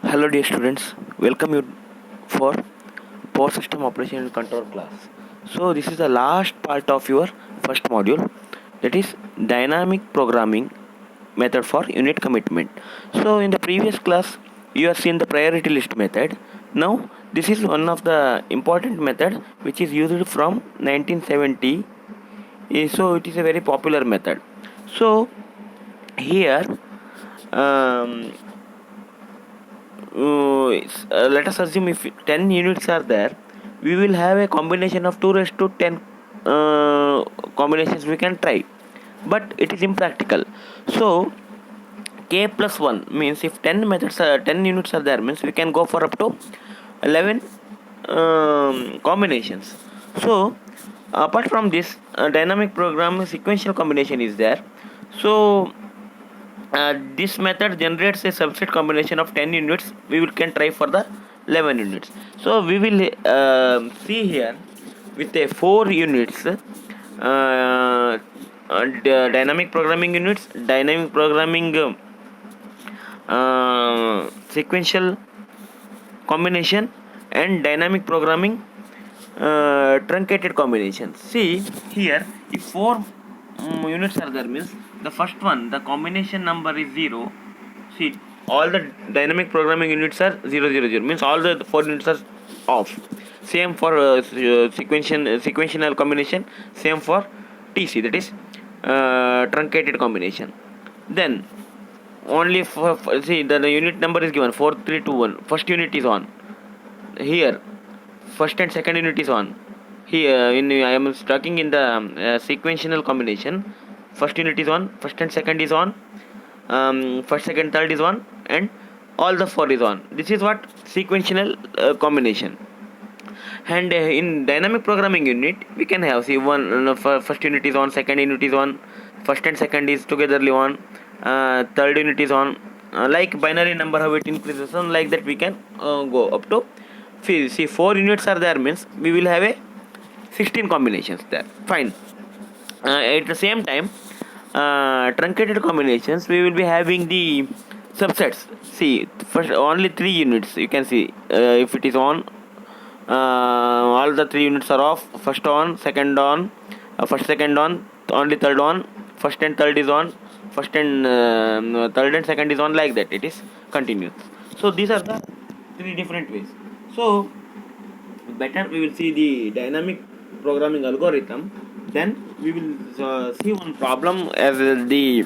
Hello dear students, welcome you for Power System Operation and Control class. So this is the last part of your first module, that is dynamic programming method for unit commitment. So in the previous class you have seen the priority list method. Now this is one of the important method which is used from 1970. So it is a very popular method. So here um, let us assume if 10 units are there, we will have a combination of 2 raised to 10 combinations we can try, but it is impractical. So k plus 1 means if 10 units are there, means we can go for up to 11 combinations. So apart from this, dynamic program sequential combination is there. So this method generates a subset combination of 10 units. We can try for the 11 units. So we will see here with a 4 units dynamic programming units, dynamic programming sequential combination, and dynamic programming truncated combinations. See here, if 4 units are there, means the first one, the combination number is 0. See, all the dynamic programming units are 0 0 0, means all the 4 units are off. Same for sequential combination, same for TC, that is truncated combination. Then only see the unit number is given 4 3 2 1. First unit is on here, first and second unit is on here. I am talking in the sequential combination. First unit is on, first and second is on, first second third is on, and all the 4 is on. This is what sequential combination. And in dynamic programming unit we can have, see, first unit is on, second unit is on, first and second is togetherly on, third unit is on, like binary number how it increases on, like that we can go up to. See, 4 units are there, means we will have a 16 combinations there. Fine. At the same time, truncated combinations, we will be having the subsets. See, first only 3 units you can see. If it is on, all the 3 units are off. First on, second on, first second on, only third on, first and third is on, first and third and second is on, like that it is continuous. So these are the 3 different ways. So better we will see the dynamic programming algorithm. Then we will see one problem as the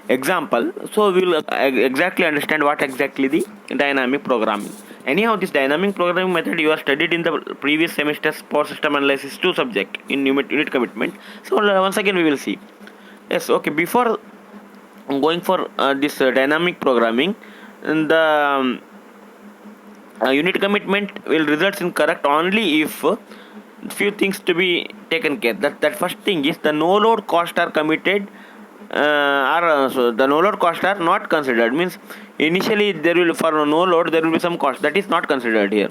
example. So we will exactly understand what exactly the dynamic programming. Anyhow, this dynamic programming method you are studied in the previous semester's power system analysis 2 subject in unit commitment. So once again we will see. Yes, okay. Before going for this dynamic programming, the unit commitment will result in correct only if few things to be taken care. That first thing is the no load cost are committed, so the no load cost are not considered, means initially there will, for no load there will be some cost that is not considered here.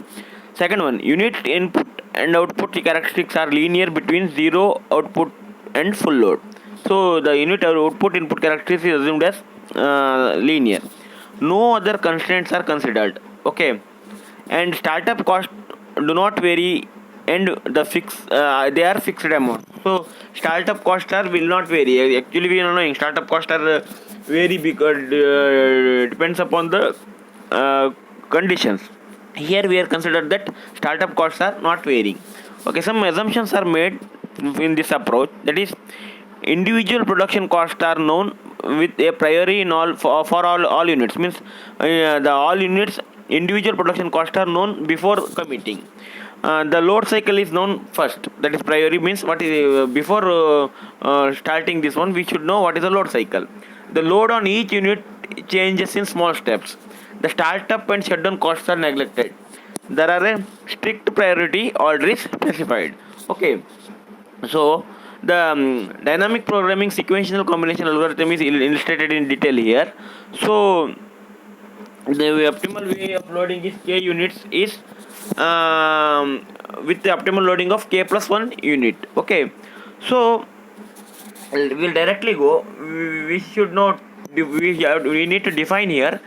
Second one, unit input and output characteristics are linear between zero output and full load. So the unit output input characteristics is assumed as linear. No other constraints are considered. Okay, and startup cost do not vary, and the they are fixed amount. So startup costs are will not vary. Actually we are knowing startup costs are very big, depends upon the conditions. Here we are considered that startup costs are not varying. Okay, some assumptions are made in this approach, that is individual production costs are known with a priori in all for all units, means the all units individual production costs are known before committing. The load cycle is known first, that is priori, means what is before starting this one we should know what is the load cycle. The load on each unit changes in small steps. The startup and shutdown costs are neglected. There are a strict priority order is specified. Okay, so the dynamic programming sequential combination algorithm is illustrated in detail here. So the optimal way of loading is k units is with the optimal loading of k plus 1 unit. Okay, so we'll directly go. We should not, we need to define here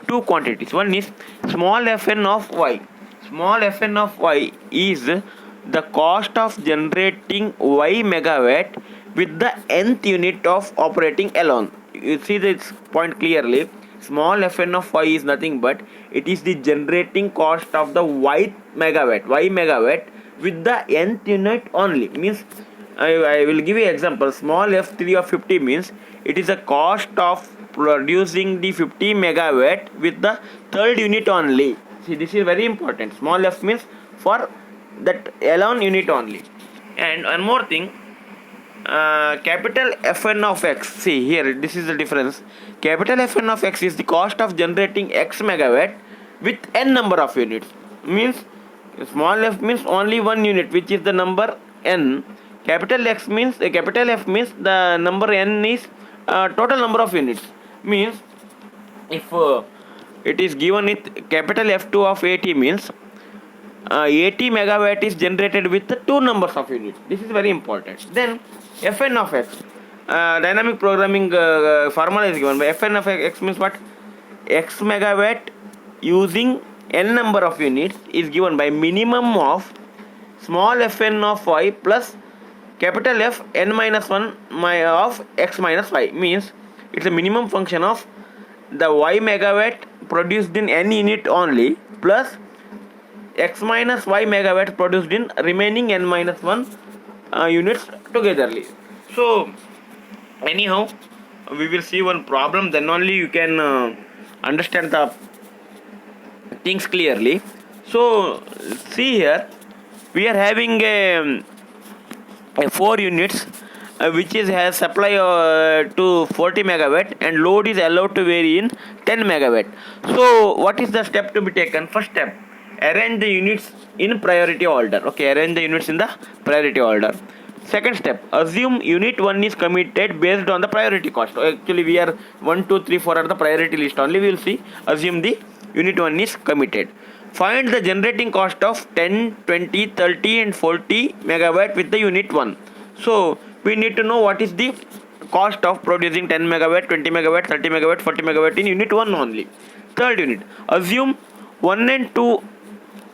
two quantities. One is small fn of y. Small fn of y is the cost of generating y megawatt with the nth unit of operating alone. You see this point clearly. Small fn of y is nothing but it is the generating cost of the y megawatt with the nth unit only. Means I will give you example. Small f3 of 50 means it is a cost of producing the 50 megawatt with the third unit only. See, this is very important. Small f means for that alone unit only. And one more thing, capital Fn of x. See here, this is the difference. Capital Fn of x is the cost of generating x megawatt with n number of units. Means small f means only one unit, which is the number n. Capital F means the number n is total number of units. Means if it is given with capital F2 of 80 means 80 megawatt is generated with two numbers of units. This is very important. Then Fn of x, dynamic programming formula is given by Fn of x means what? X megawatt using n number of units is given by minimum of small fn of y plus capital F n minus 1 of x minus y. Means it's a minimum function of the y megawatt produced in n unit only plus x minus y megawatt produced in remaining n minus 1 units togetherly. So anyhow, we will see one problem, then only you can understand the things clearly. So see here, we are having a 4 units which has supply to 40 megawatt and load is allowed to vary in 10 megawatt. So what is the step to be taken? First step, arrange the units in priority order. Okay, arrange the units in the priority order. Second step, assume unit 1 is committed based on the priority cost. Actually we are 1, 2, 3, 4 are the priority list only. We will see, assume the unit 1 is committed. Find the generating cost of 10, 20, 30 and 40 megawatt with the unit 1. So we need to know what is the cost of producing 10 megawatt, 20 megawatt, 30 megawatt, 40 megawatt in unit 1 only. Third unit, assume 1 and 2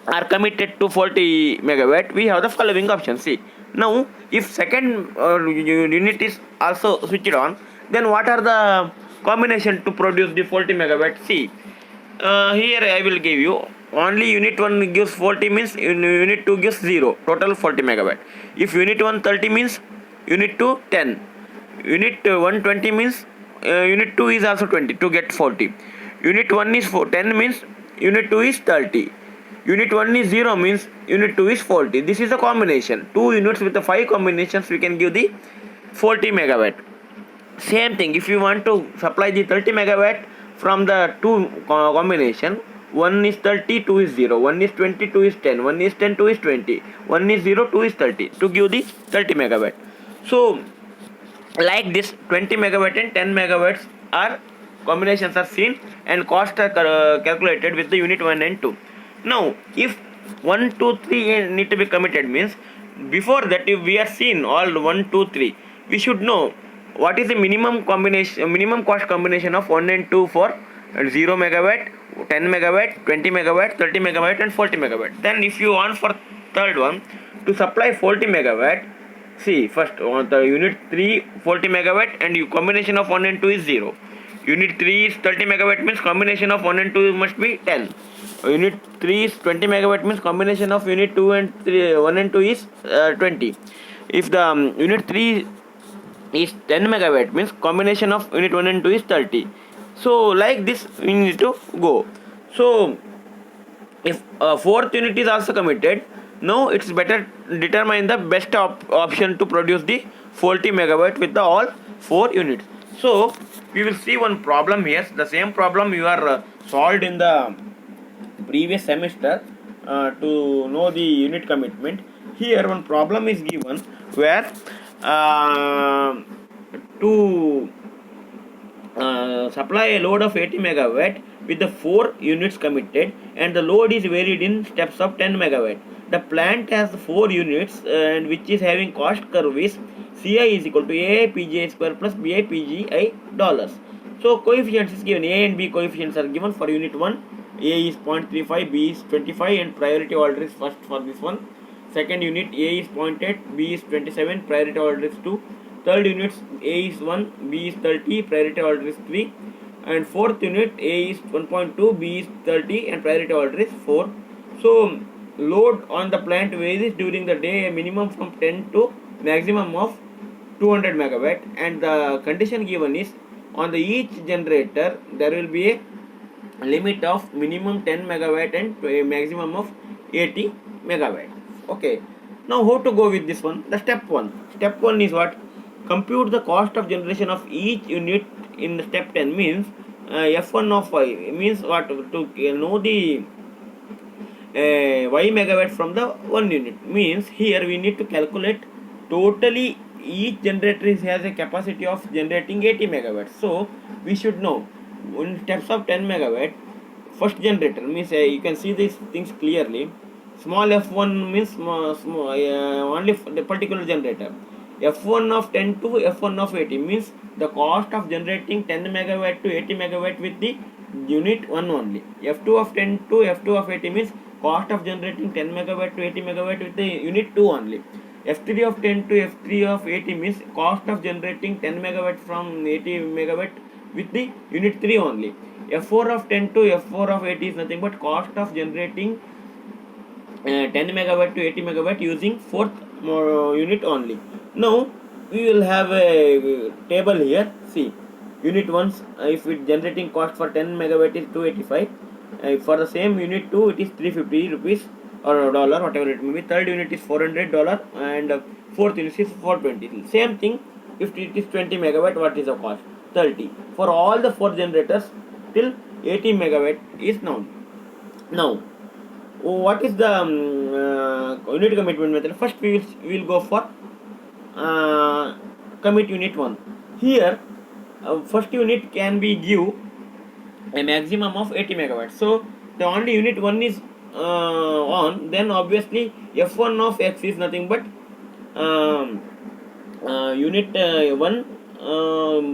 are committed to 40 megawatt. We have the following options. See, now if second unit is also switched on, then what are the combination to produce the 40 megawatt? See, here I will give you only unit 1 gives 40 means unit 2 gives 0, total 40 megawatt. If unit 1 30 means unit 2 10, unit 1 20 means unit 2 is also 20 to get 40. Unit 1 is 10 means unit 2 is 30. Unit 1 is 0 means unit 2 is 40. This is a combination. 2 units with the 5 combinations we can give the 40 megawatt. Same thing, if you want to supply the 30 megawatt from the 2 combination, 1 is 30, 2 is 0, 1 is 20, 2 is 10, 1 is 10, 2 is 20, 1 is 0, 2 is 30 to give the 30 megawatt. So like this 20 megawatt and 10 megawatts are combinations are seen and costs are calculated with the unit 1 and 2. Now if 1, 2, 3 need to be committed means before that if we are seen all 1, 2, 3, we should know what is the minimum cost combination of 1 and 2 for 0 megawatt, 10 megawatt, 20 megawatt, 30 megawatt and 40 megawatt. Then if you want for third one to supply 40 megawatt, see first on the unit 3 40 megawatt and combination of 1 and 2 is 0. Unit 3 is 30 megawatt means combination of 1 and 2 must be 10. Unit 3 is 20 megawatt means combination of unit 2 and 3, 1 and 2 is 20. If the unit 3 is 10 megawatt means combination of unit 1 and 2 is 30. So like this we need to go. So if fourth unit is also committed, now it's better determine the best option to produce the 40 megawatt with the all 4 units. So we will see one problem here. The same problem you are solved in the previous semester to know the unit commitment. Here one problem is given where to supply a load of 80 megawatt with the 4 units committed and the load is varied in steps of 10 megawatt. The plant has 4 units and which is having cost curve is CI is equal to AI PGI square plus BI PGI dollars. So coefficients is given, A and B coefficients are given for unit 1. A is 0.35, B is 25, and priority order is first for this one. Second unit, A is 0.8, B is 27, priority order is 2. Third unit, A is 1, B is 30, priority order is 3. And fourth unit, A is 1.2, B is 30, and priority order is 4. So load on the plant varies during the day, a minimum from 10 to maximum of 200 megawatt, and the condition given is on the each generator there will be a limit of minimum 10 megawatt and a maximum of 80 megawatt. Okay, now how to go with this one? The step 1 is what? Compute the cost of generation of each unit in step 10 means F1 of Y means what? To know the Y megawatt from the one unit means here we need to calculate totally each generator has a capacity of generating 80 megawatts. So we should know in steps of 10 megawatt first generator means you can see these things clearly. Small f1 means only the particular generator. F1 of 10 to F1 of 80 means the cost of generating 10 megawatt to 80 megawatt with the unit 1 only. F2 of 10 to F2 of 80 means cost of generating 10 megawatt to 80 megawatt with the unit 2 only. F3 of 10 to F3 of 80 means cost of generating 10 megawatt from 80 megawatt with the unit 3 only. F4 of 10 to F4 of 80 is nothing but cost of generating 10 megawatt to 80 megawatt using fourth unit only. Now we will have a table here. See, unit 1 if it generating cost for 10 megawatt is 285, for the same unit 2 it is 350 rupees or dollar, whatever it may be. Third unit is $400 and fourth unit is 420. Same thing if it is 20 megawatt, what is the cost? 30 for all the 4 generators till 80 megawatt is known. Now what is the unit commitment method? First we will go for commit unit 1. Here first unit can be give a maximum of 80 megawatts. So the only unit 1 is on, then obviously F1 of X is nothing but unit 1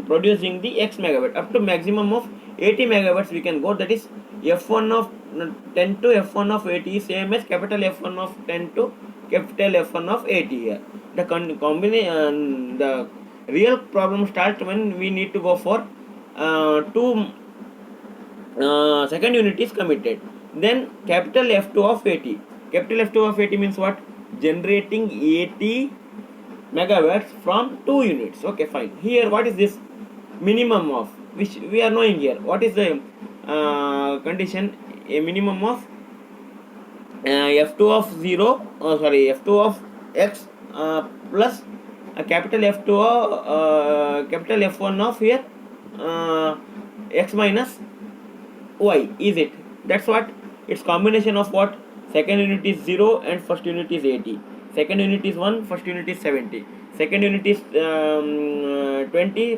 producing the X megawatt up to maximum of 80 megawatts we can go. That is F1 of 10 to F1 of 80 is same as capital F1 of 10 to capital F1 of 80 here. The combination, the real problem starts when we need to go for second unit is committed. Then capital F2 of 80. Capital F2 of 80 means what? Generating 80 megawatts from 2 units. Okay, fine. Here what is this? Minimum of, which we are knowing here. What is the condition? A minimum of F2 of 0, F2 of X plus capital F2 of capital F1 of here X minus Y, is it? That's what? It's combination of what? Second unit is 0 and first unit is 80. Second unit is 1, first unit is 70. Second unit is 20,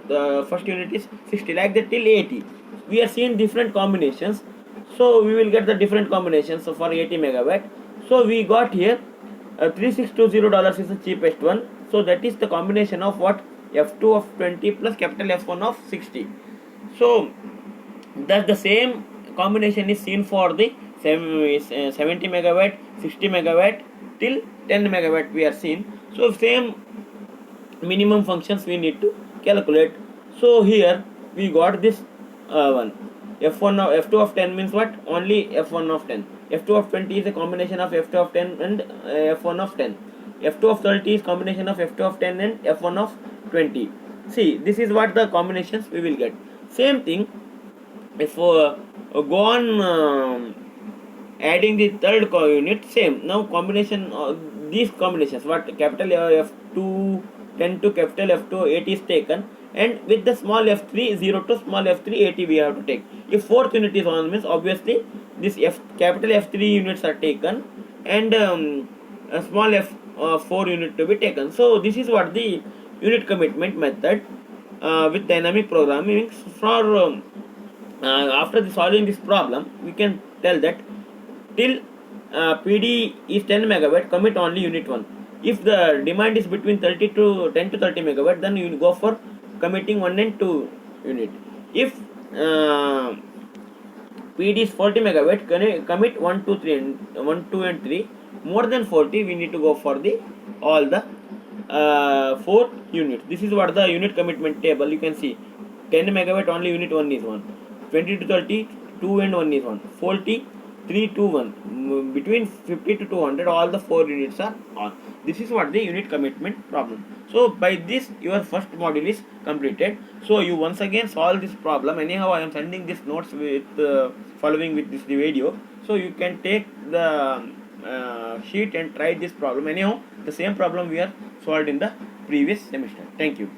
the first unit is 60, like that till 80. We are seeing different combinations, so we will get the different combinations. So for 80 megawatt, so we got here $3620 is the cheapest one. So that is the combination of what? F2 of 20 plus capital F1 of 60. So that the same combination is seen for the 70 megawatt, 60 megawatt till 10 megawatt we are seeing. So same minimum functions we need to calculate. So here we got this one. F1 of F2 of 10 means what? Only F1 of 10. F2 of 20 is a combination of F2 of 10 and F1 of 10. F2 of 30 is combination of F2 of 10 and F1 of 20. See, this is what the combinations we will get. Same thing if go on adding the third unit, same. Now combination these combinations, what? Capital F2 10 to capital F2 80 is taken, and with the small f3 0 to small f3 80 we have to take. If fourth unit is on means obviously this capital F3 units are taken and a small f4 unit to be taken. So this is what the unit commitment method with dynamic programming. For after solving this problem we can tell that till PD is 10 megawatt, commit only unit 1. If the demand is between 10 to 30 megawatt, then you will go for committing 1 and 2 unit. If PD is 40 megawatt, commit 1, 2, 3 and 1, 2 and 3. More than 40, we need to go for the all the 4 units. This is what the unit commitment table. You can see 10 megawatt only unit 1 is 1. 20 to 30, 2 and 1 is 1. 40, 3, 2, 1. Between 50 to 200, all the 4 units are on. This is what the unit commitment problem. So by this, your first module is completed. So you once again solve this problem. Anyhow, I am sending this notes with following with this video. So you can take the sheet and try this problem. Anyhow, the same problem we are solved in the previous semester. Thank you.